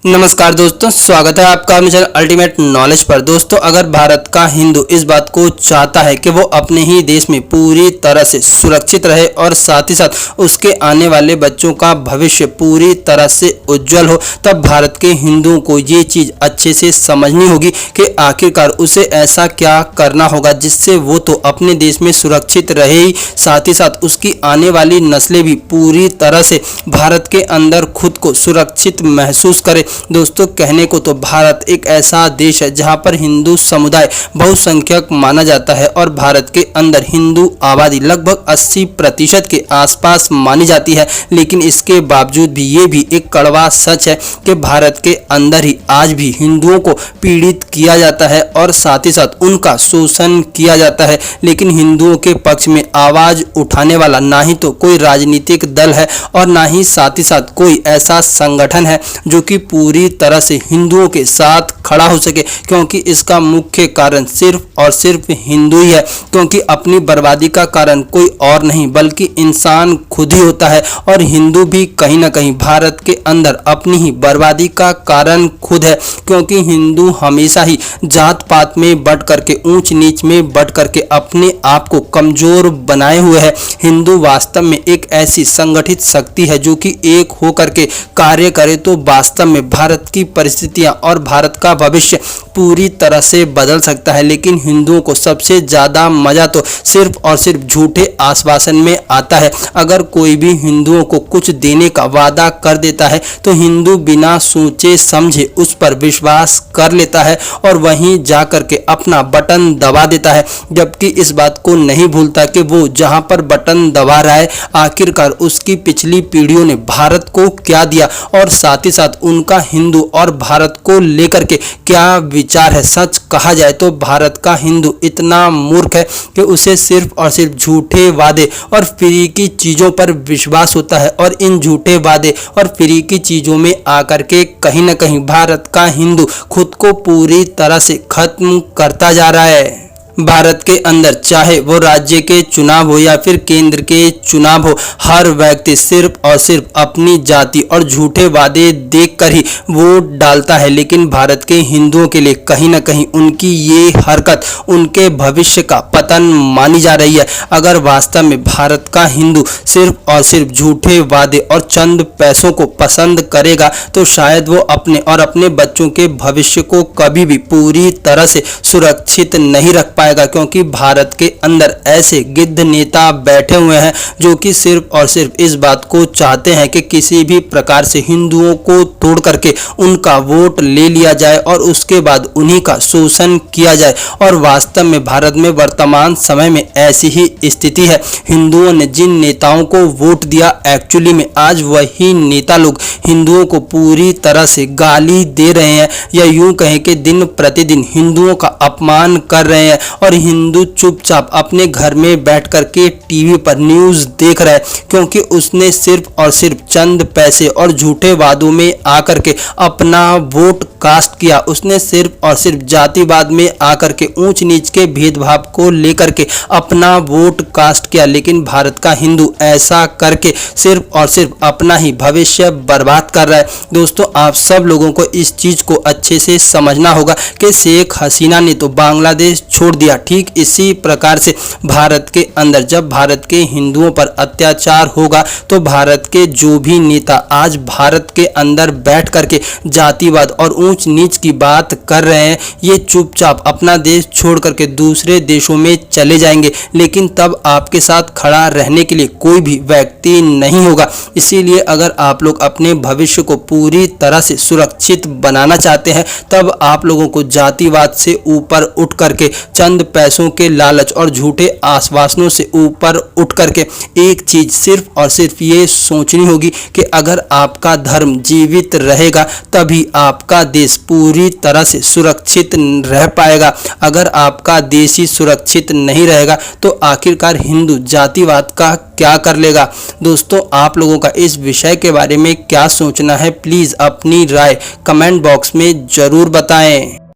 नमस्कार दोस्तों, स्वागत है आपका अपने चैनल अल्टीमेट नॉलेज पर। दोस्तों, अगर भारत का हिंदू इस बात को चाहता है कि वो अपने ही देश में पूरी तरह से सुरक्षित रहे और साथ ही साथ उसके आने वाले बच्चों का भविष्य पूरी तरह से उज्जवल हो, तब भारत के हिंदुओं को ये चीज़ अच्छे से समझनी होगी कि आखिरकार उसे ऐसा क्या करना होगा जिससे वो तो अपने देश में सुरक्षित रहे ही साथ ही साथ उसकी आने वाली नस्लें भी पूरी तरह से भारत के अंदर खुद को सुरक्षित महसूस करे। दोस्तों, कहने को तो भारत एक ऐसा देश है जहां पर हिंदू समुदाय बहुसंख्यक माना जाता है और भारत के अंदर हिंदू आबादी लगभग 80% के आसपास मानी जाती है। लेकिन इसके बावजूद भी ये भी एक कड़वा सच है कि भारत के अंदर ही आज भी हिंदुओं को पीड़ित किया जाता है और साथ ही साथ उनका शोषण किया जाता है। लेकिन हिंदुओं के पक्ष में आवाज उठाने वाला ना ही तो कोई राजनीतिक दल है और ना ही साथ कोई ऐसा संगठन है जो कि पूरी तरह से हिंदुओं के साथ खड़ा हो सके, क्योंकि इसका मुख्य कारण सिर्फ और सिर्फ हिंदू ही है। क्योंकि अपनी बर्बादी का कारण कोई और नहीं बल्कि इंसान खुद ही होता है और हिंदू भी कहीं ना कहीं भारत के अंदर अपनी ही बर्बादी का कारण खुद है। क्योंकि हिंदू हमेशा ही जात पात में बट करके, ऊंच नीच में बट करके अपने आप को कमजोर बनाए हुए है। हिंदू वास्तव में एक ऐसी संगठित शक्ति है जो कि एक होकर के कार्य करे तो वास्तव में भारत की परिस्थितियां और भारत का भविष्य पूरी तरह से बदल सकता है। लेकिन हिंदुओं को सबसे ज़्यादा मज़ा तो सिर्फ और सिर्फ झूठे आश्वासन में आता है। अगर कोई भी हिंदुओं को कुछ देने का वादा कर देता है तो हिंदू बिना सोचे समझे उस पर विश्वास कर लेता है और वहीं जा कर के अपना बटन दबा देता है, जबकि इस बात को नहीं भूलता कि वो जहां पर बटन दबा रहा है आखिरकार उसकी पिछली पीढ़ियों ने भारत को क्या दिया और साथ ही साथ उनका हिंदू और भारत को लेकर के क्या विचार है। सच कहा जाए तो भारत का हिंदू इतना मूर्ख है कि उसे सिर्फ और सिर्फ झूठे वादे और फ्री की चीज़ों पर विश्वास होता है और इन झूठे वादे और फ्री की चीज़ों में आकर के कहीं ना कहीं भारत का हिंदू खुद को पूरी तरह से खत्म करता जा रहा है। भारत के अंदर चाहे वो राज्य के चुनाव हो या फिर केंद्र के चुनाव हो, हर व्यक्ति सिर्फ और सिर्फ अपनी जाति और झूठे वादे देखकर ही वोट डालता है। लेकिन भारत के हिंदुओं के लिए कहीं ना कहीं उनकी ये हरकत उनके भविष्य का पतन मानी जा रही है। अगर वास्तव में भारत का हिंदू सिर्फ और सिर्फ झूठे वादे और चंद पैसों को पसंद करेगा तो शायद वो अपने और अपने बच्चों के भविष्य को कभी भी पूरी तरह से सुरक्षित नहीं रख पाएगा। क्योंकि भारत के अंदर ऐसे गिद्ध नेता बैठे हुए हैं जो कि सिर्फ और सिर्फ इस बात को चाहते हैं कि किसी भी प्रकार से हिंदुओं को तोड़ करके उनका वोट ले लिया जाए और उसके बाद उन्हीं का शोषण किया जाए। और वास्तव में भारत में वर्तमान समय में ऐसी ही स्थिति है। हिंदुओं ने जिन नेताओं को वोट दिया एक्चुअली में आज वही नेता लोग हिंदुओं को पूरी तरह से गाली दे रहे हैं या यूं कहें कि दिन प्रतिदिन हिंदुओं का अपमान कर रहे हैं और हिंदू चुपचाप अपने घर में बैठ करके टीवी पर न्यूज़ देख रहा है। क्योंकि उसने सिर्फ और सिर्फ चंद पैसे और झूठे वादों में आकर के अपना वोट कास्ट किया। उसने सिर्फ और सिर्फ जातिवाद में आकर के ऊंच नीच के भेदभाव को लेकर के अपना वोट कास्ट किया। लेकिन भारत का हिंदू ऐसा करके सिर्फ और सिर्फ अपना ही भविष्य बर्बाद कर रहा है। दोस्तों, आप सब लोगों को इस चीज़ को अच्छे से समझना होगा कि शेख हसीना ने तो बांग्लादेश छोड़ दिया, ठीक इसी प्रकार से भारत के अंदर जब भारत के हिंदुओं पर अत्याचार होगा तो भारत के जो भी नेता आज भारत के अंदर बैठ करके जातिवाद और ऊंच नीच की बात कर रहे हैं, ये चुपचाप अपना देश छोड़ करके दूसरे देशों में चले जाएंगे। लेकिन तब आपके साथ खड़ा रहने के लिए कोई भी व्यक्ति नहीं होगा। इसीलिए अगर आप लोग अपने भविष्य को पूरी तरह से सुरक्षित बनाना चाहते हैं तब आप लोगों को जातिवाद से ऊपर उठ करके, चंद पैसों के लालच और झूठे आश्वासनों से ऊपर उठ करके एक चीज सिर्फ और सिर्फ ये सोचनी होगी कि अगर आपका धर्म जीवित रहेगा तभी आपका देश पूरी तरह से सुरक्षित रह पाएगा। अगर आपका देश ही सुरक्षित नहीं रहेगा तो आखिरकार हिंदू जातिवाद का क्या कर लेगा। दोस्तों, आप लोगों का इस विषय के बारे में क्या सोचना है, प्लीज़ अपनी राय कमेंट बॉक्स में ज़रूर बताएं।